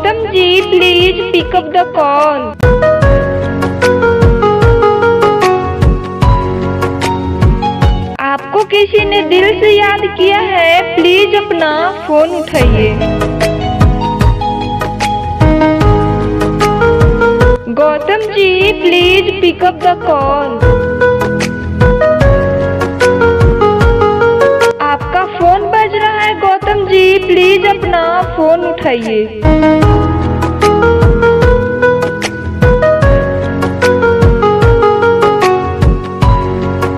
Gautam ji please pick up the call. आपको किसी ने दिल से याद किया है, प्लीज अपना फोन उठाइए। Gautam ji please pick up the call. आपका फोन बज रहा है गौतम जी, प्लीज अपना फोन उठाइए।